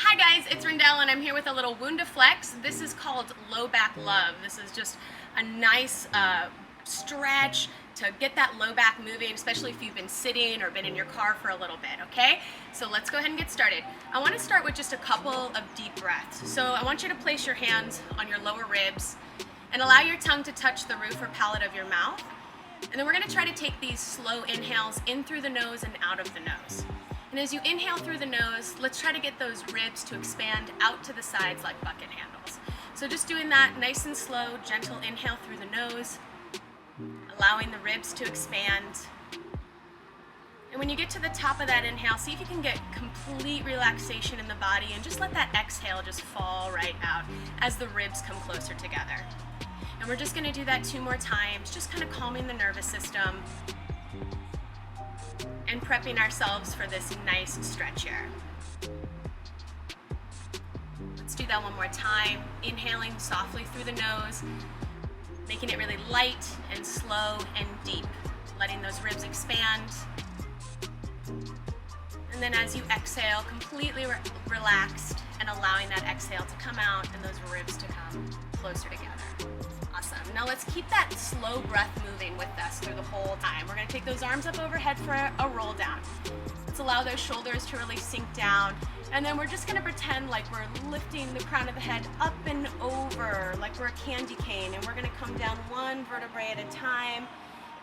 Hi guys, it's Rendel and I'm here with a little Wunda flex. This is called low back love. This is just a nice stretch to get that low back moving, especially if you've been sitting or been in your car for a little bit, okay? So let's go ahead and get started. I want to start with just a couple of deep breaths. So I want you to place your hands on your lower ribs and allow your tongue to touch the roof or palate of your mouth. And then we're going to try to take these slow inhales in through the nose and out of the nose. And as you inhale through the nose, let's try to get those ribs to expand out to the sides like bucket handles. So just doing that nice and slow, gentle inhale through the nose, allowing the ribs to expand. And when you get to the top of that inhale, see if you can get complete relaxation in the body and just let that exhale just fall right out as the ribs come closer together. And we're just going to do that 2 more times, just kind of calming the nervous system and prepping ourselves for this nice stretch here. Let's do that 1 more time. Inhaling softly through the nose, making it really light and slow and deep, letting those ribs expand. And then as you exhale, completely relaxed and allowing that exhale to come out and those ribs to come closer together. Awesome. Now let's keep that slow breath moving with us through the whole time. We're going to take those arms up overhead for a roll down. Let's allow those shoulders to really sink down. And then we're just going to pretend like we're lifting the crown of the head up and over, like we're a candy cane. And we're going to come down 1 vertebrae at a time,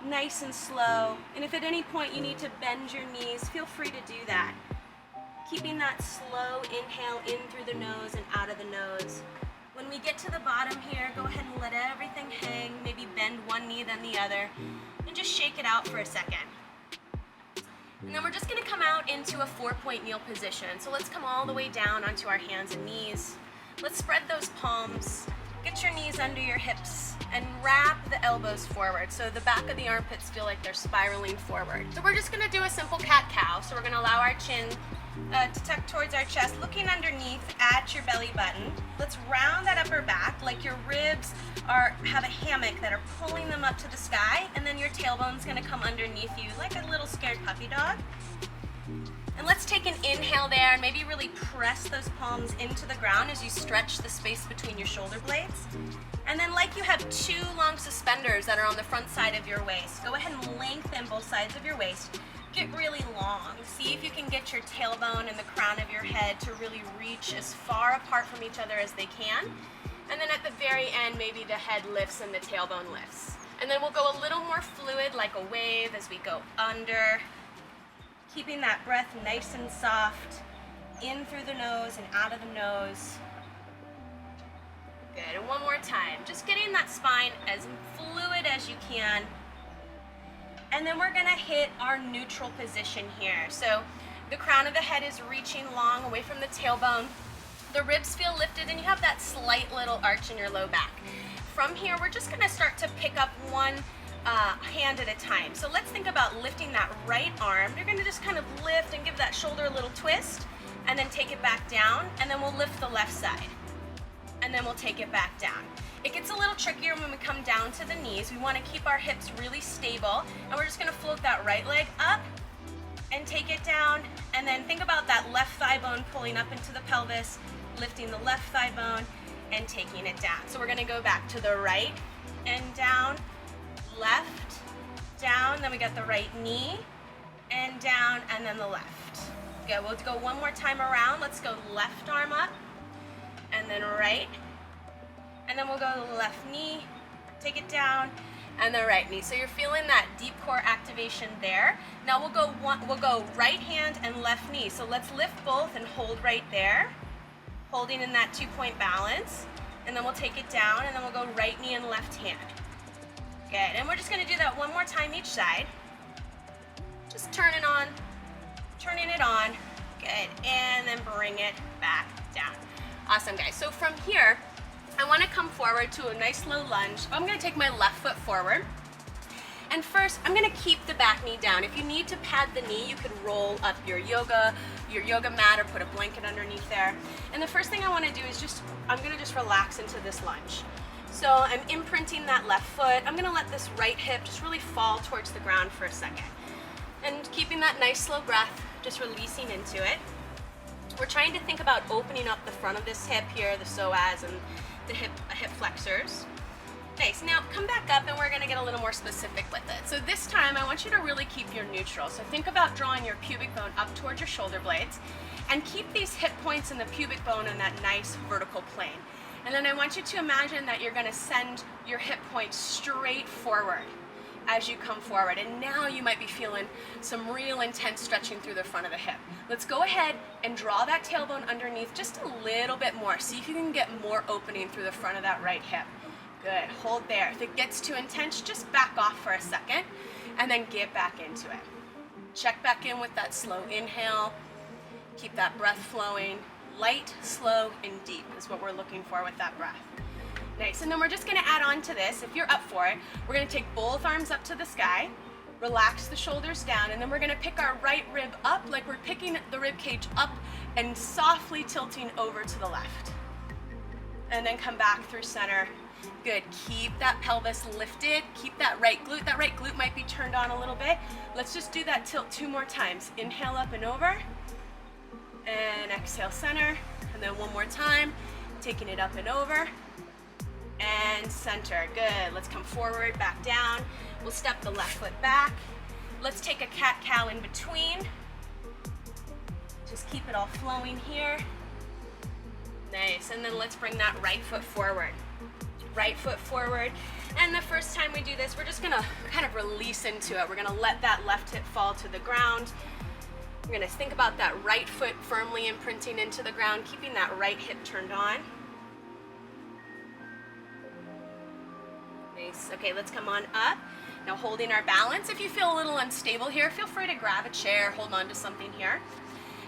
nice and slow. And if at any point you need to bend your knees, feel free to do that. Keeping that slow inhale in through the nose and out of the nose. When we get to the bottom here, go ahead and let everything hang, maybe bend one knee then the other, and just shake it out for a second. And then we're just going to come out into a 4-point kneel position. So let's come all the way down onto our hands and knees. Let's spread those palms, get your knees under your hips, and wrap the elbows forward so the back of the armpits feel like they're spiraling forward. So we're just going to do a simple cat-cow. So we're going to allow our chin to tuck towards our chest, looking underneath at your belly button. Let's round that upper back like your ribs have a hammock that are pulling them up to the sky, and then your tailbone's going to come underneath you like a little scared puppy dog. And let's take an inhale there and maybe really press those palms into the ground as you stretch the space between your shoulder blades. And then like you have 2 long suspenders that are on the front side of your waist, go ahead and lengthen both sides of your waist. Get really long. See if you can get your tailbone and the crown of your head to really reach as far apart from each other as they can. And then at the very end, maybe the head lifts and the tailbone lifts. And then we'll go a little more fluid like a wave as we go under, keeping that breath nice and soft, in through the nose and out of the nose. Good, and 1 more time. Just getting that spine as fluid as you can. And then we're gonna hit our neutral position here. So the crown of the head is reaching long away from the tailbone. The ribs feel lifted and you have that slight little arch in your low back. From here, we're just gonna start to pick up 1 hand at a time. So let's think about lifting that right arm. You're gonna just kind of lift and give that shoulder a little twist and then take it back down, and then we'll lift the left side. And then we'll take it back down. It gets a little trickier when we come down to the knees. We want to keep our hips really stable, and we're just going to float that right leg up and take it down, and then think about that left thigh bone pulling up into the pelvis, lifting the left thigh bone and taking it down. So we're going to go back to the right and down, left, down, then we got the right knee and down, and then the left. Good, we'll go 1 more time around. Let's go left arm up and then right. And then we'll go to the left knee, take it down, and the right knee. So you're feeling that deep core activation there. Now we'll go right hand and left knee. So let's lift both and hold right there, holding in that 2-point balance. And then we'll take it down, and then we'll go right knee and left hand. Good, and we're just gonna do that 1 more time each side. Just turning it on. Good, and then bring it back down. Awesome, guys. So from here, I want to come forward to a nice low lunge. I'm going to take my left foot forward. And first, I'm going to keep the back knee down. If you need to pad the knee, you could roll up your yoga mat or put a blanket underneath there. And the first thing I want to do is I'm going to just relax into this lunge. So I'm imprinting that left foot. I'm going to let this right hip just really fall towards the ground for a second. And keeping that nice slow breath, just releasing into it. We're trying to think about opening up the front of this hip here, the psoas and the hip flexors. Nice. Now come back up and we're going to get a little more specific with it. So this time I want you to really keep your neutral. So think about drawing your pubic bone up towards your shoulder blades and keep these hip points and the pubic bone in that nice vertical plane. And then I want you to imagine that you're going to send your hip point straight forward as you come forward. And now you might be feeling some real intense stretching through the front of the hip. Let's go ahead and draw that tailbone underneath just a little bit more. See if you can get more opening through the front of that right hip. Good, hold there. If it gets too intense, just back off for a second and then get back into it. Check back in with that slow inhale. Keep that breath flowing. Light, slow, and deep is what we're looking for with that breath. Nice, and then we're just gonna add on to this. If you're up for it, we're gonna take both arms up to the sky, relax the shoulders down, and then we're gonna pick our right rib up like we're picking the rib cage up and softly tilting over to the left. And then come back through center. Good, keep that pelvis lifted, keep that right glute. That right glute might be turned on a little bit. Let's just do that tilt 2 more times. Inhale up and over, and exhale center, and then 1 more time, taking it up and over, and center. Good, let's come forward, back down. We'll step the left foot back. Let's take a cat-cow in between. Just keep it all flowing here. Nice, and then let's bring that right foot forward. Right foot forward, and the first time we do this, we're just gonna kind of release into it. We're gonna let that left hip fall to the ground. We're gonna think about that right foot firmly imprinting into the ground, keeping that right hip turned on. Nice, okay, let's come on up. Now holding our balance. If you feel a little unstable here, feel free to grab a chair, hold on to something here.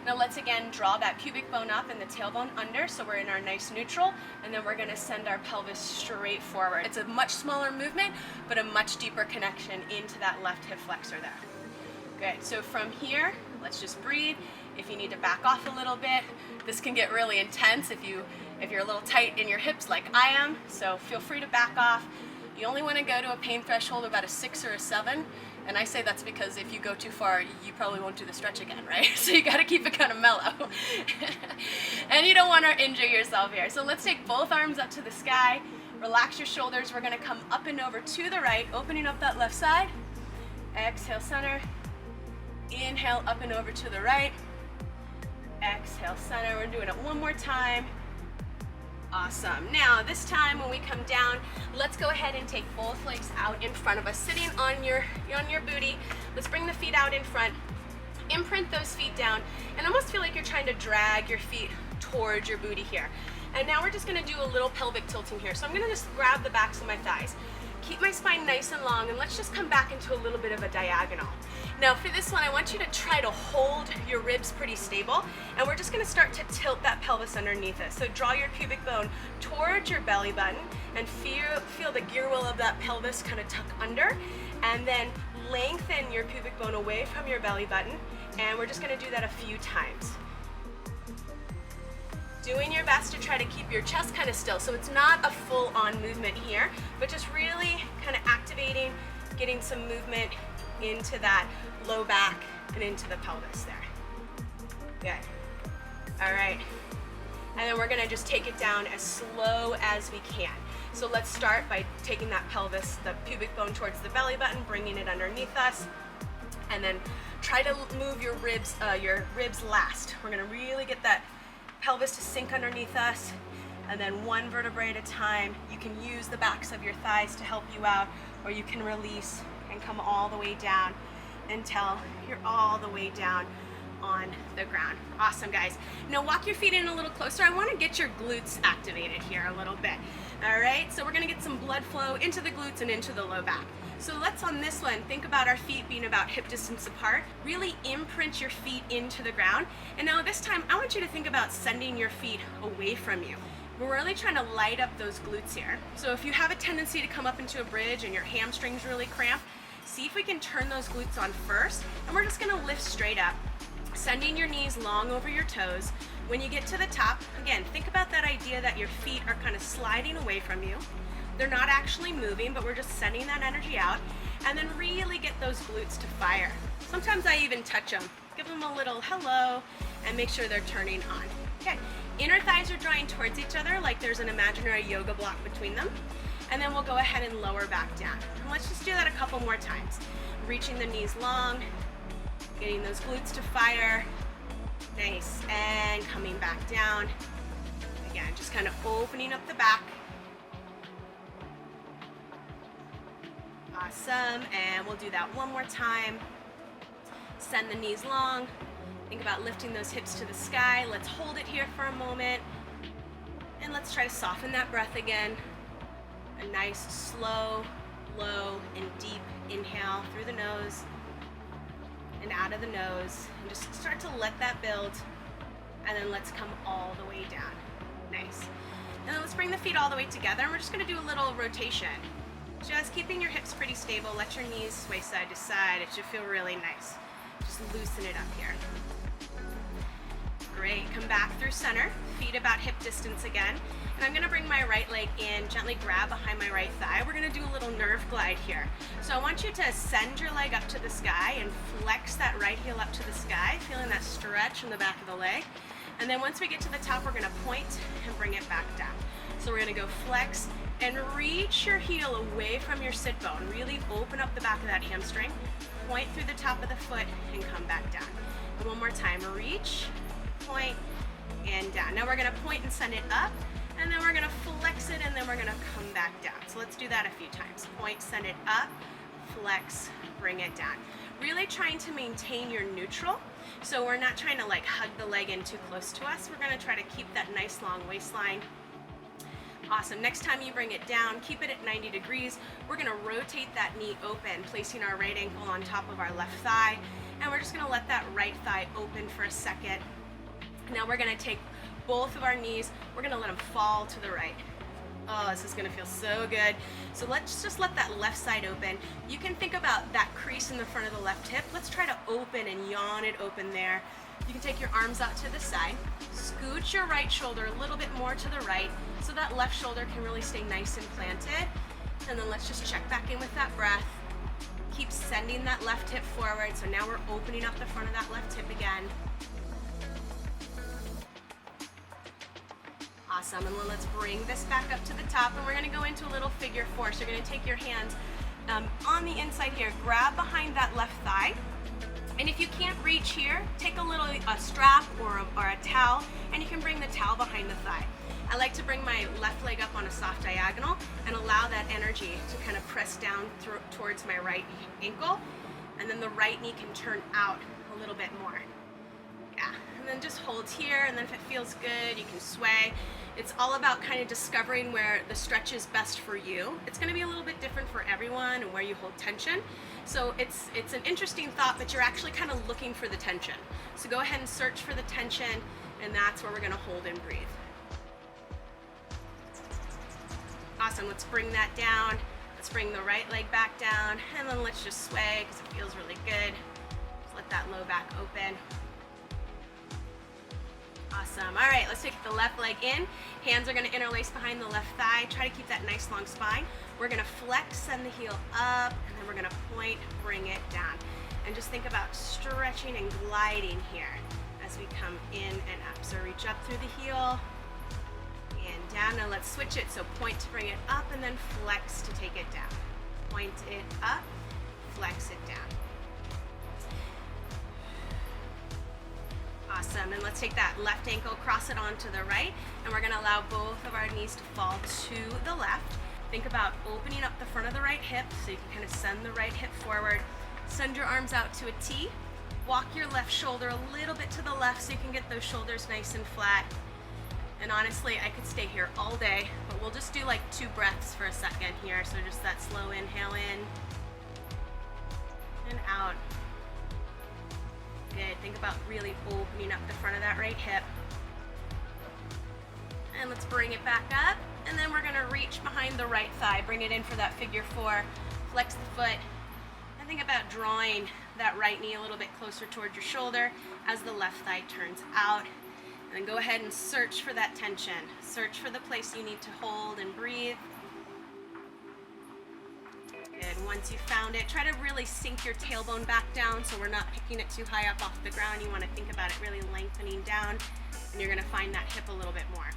Now let's again draw that pubic bone up and the tailbone under, so we're in our nice neutral, and then we're gonna send our pelvis straight forward. It's a much smaller movement, but a much deeper connection into that left hip flexor there. Good, so from here, let's just breathe. If you need to back off a little bit, this can get really intense if you're a little tight in your hips like I am, so feel free to back off. You only wanna go to a pain threshold of about a 6 or a 7, and I say that's because if you go too far, you probably won't do the stretch again, right? So you gotta keep it kind of mellow. And you don't wanna injure yourself here. So let's take both arms up to the sky, relax your shoulders. We're gonna come up and over to the right, opening up that left side. Exhale, center. Inhale, up and over to the right. Exhale, center. We're doing it 1 more time. Awesome. Now this time when we come down, let's go ahead and take both legs out in front of us, sitting on your booty. Let's bring the feet out in front, imprint those feet down, and almost feel like you're trying to drag your feet towards your booty here. And now we're just gonna do a little pelvic tilting here. So I'm gonna just grab the backs of my thighs, keep my spine nice and long, and let's just come back into a little bit of a diagonal. Now for this one, I want you to try to hold your ribs pretty stable, and we're just gonna start to tilt that pelvis underneath it. So draw your pubic bone towards your belly button and feel the gear wheel of that pelvis kind of tuck under, and then lengthen your pubic bone away from your belly button, and we're just gonna do that a few times. Doing your best to try to keep your chest kind of still, so it's not a full-on movement here, but just really kind of activating, getting some movement into that low back and into the pelvis there. Good. All right. And then we're gonna just take it down as slow as we can. So let's start by taking that pelvis, the pubic bone towards the belly button, bringing it underneath us, and then try to move your ribs last. We're gonna really get that pelvis to sink underneath us, and then 1 vertebrae at a time. You can use the backs of your thighs to help you out, or you can release and come all the way down until you're all the way down on the ground. Awesome, guys. Now walk your feet in a little closer. I want to get your glutes activated here a little bit. All right, so we're going to get some blood flow into the glutes and into the low back. So let's, on this one, think about our feet being about hip distance apart. Really imprint your feet into the ground. And now this time, I want you to think about sending your feet away from you. We're really trying to light up those glutes here. So if you have a tendency to come up into a bridge and your hamstrings really cramp, see if we can turn those glutes on first. And we're just gonna lift straight up, sending your knees long over your toes. When you get to the top, again, think about that idea that your feet are kind of sliding away from you. They're not actually moving, but we're just sending that energy out. And then really get those glutes to fire. Sometimes I even touch them. Give them a little hello, and make sure they're turning on. Okay, inner thighs are drawing towards each other like there's an imaginary yoga block between them. And then we'll go ahead and lower back down. And let's just do that a couple more times. Reaching the knees long, getting those glutes to fire. Nice, and coming back down. Again, just kind of opening up the back. Awesome, and we'll do that one more time. Send the knees long. Think about lifting those hips to the sky. Let's hold it here for a moment. And let's try to soften that breath again. A nice, slow, low, and deep inhale through the nose and out of the nose. And just start to let that build. And then let's come all the way down. Nice. And then let's bring the feet all the way together. And we're just going to do a little rotation. Just keeping your hips pretty stable. Let your knees sway side to side. It should feel really nice. Just loosen it up here. Great. Come back through center. Feet about hip distance again. And I'm going to bring my right leg in, gently grab behind my right thigh. We're going to do a little nerve glide here. So I want you to send your leg up to the sky and flex that right heel up to the sky, feeling that stretch in the back of the leg. And then once we get to the top, we're going to point and bring it back down. So we're going to go flex and reach your heel away from your sit bone. Really open up the back of that hamstring. Point through the top of the foot and come back down. And one more time. Reach, point, and down. Now we're going to point and send it up. And then we're going to flex it, and then we're going to come back down. So let's do that a few times. Point, send it up, flex, bring it down. Really trying to maintain your neutral. So we're not trying to like hug the leg in too close to us. We're going to try to keep that nice long waistline. Awesome. Next time you bring it down, keep it at 90 degrees. We're going to rotate that knee open, placing our right ankle on top of our left thigh. And we're just going to let that right thigh open for a second. Now we're going to take both of our knees, we're going to let them fall to the right. Oh, this is going to feel so good. So let's just let that left side open. You can think about that crease in the front of the left hip. Let's try to open and yawn it open there. You can take your arms out to the side. Scoot your right shoulder a little bit more to the right so that left shoulder can really stay nice and planted. And then let's just check back in with that breath. Keep sending that left hip forward. So now we're opening up the front of that left hip again. Awesome, and then let's bring this back up to the top, and we're going to go into a little figure four. So you're going to take your hands on the inside here, grab behind that left thigh, and if you can't reach here, take a strap or a towel, and you can bring the towel behind the thigh. I like to bring my left leg up on a soft diagonal and allow that energy to kind of press down towards my right ankle, and then the right knee can turn out a little bit more. Yeah, and then just hold here, and then if it feels good, you can sway. It's all about kind of discovering where the stretch is best for you. It's going to be a little bit different for everyone and where you hold tension. So it's an interesting thought, but you're actually kind of looking for the tension. So go ahead and search for the tension, and that's where we're going to hold and breathe. Awesome, let's bring that down. Let's bring the right leg back down, and then let's just sway because it feels really good. Just let that low back open. Awesome. All right, let's take the left leg in. Hands are going to interlace behind the left thigh. Try to keep that nice long spine. We're going to flex, send the heel up, and then we're going to point, bring it down. And just think about stretching and gliding here as we come in and up. So reach up through the heel and down. Now let's switch it. So point to bring it up, and then flex to take it down. Point it up, flex it down. Awesome, and let's take that left ankle, cross it onto the right, and we're going to allow both of our knees to fall to the left. Think about opening up the front of the right hip, so you can kind of send the right hip forward. Send your arms out to a T. Walk your left shoulder a little bit to the left so you can get those shoulders nice and flat. And honestly, I could stay here all day, but we'll just do like 2 breaths for a second here. So just that slow inhale in and out. Good. Think about really opening up the front of that right hip. And let's bring it back up. And then we're going to reach behind the right thigh. Bring it in for that figure 4. Flex the foot. And think about drawing that right knee a little bit closer towards your shoulder as the left thigh turns out. And then go ahead and search for that tension. Search for the place you need to hold and breathe. Good. And once you found it, try to really sink your tailbone back down so we're not picking it too high up off the ground. You want to think about it really lengthening down, and you're going to find that hip a little bit more.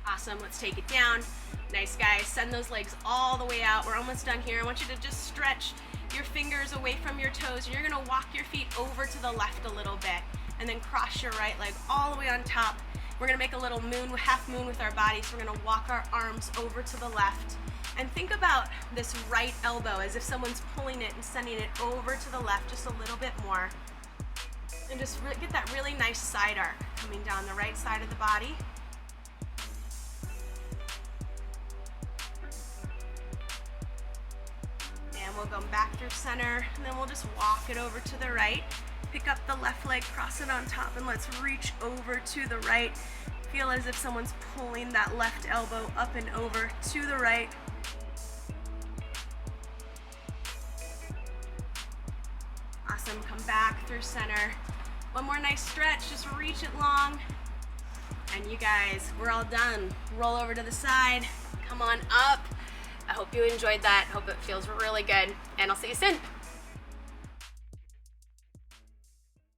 Awesome, let's take it down. Nice, guys. Send those legs all the way out. We're almost done here. I want you to just stretch your fingers away from your toes, and you're gonna walk your feet over to the left a little bit, and then cross your right leg all the way on top. We're gonna make a little moon, half moon with our body, so we're gonna walk our arms over to the left. And think about this right elbow as if someone's pulling it and sending it over to the left just a little bit more. And just get that really nice side arc coming down the right side of the body. We'll go back through center, and then we'll just walk it over to the right. Pick up the left leg, cross it on top, and let's reach over to the right. Feel as if someone's pulling that left elbow up and over to the right. Awesome, come back through center. One more nice stretch, just reach it long. And you guys, we're all done. Roll over to the side, come on up. I hope you enjoyed that. Hope it feels really good, and I'll see you soon.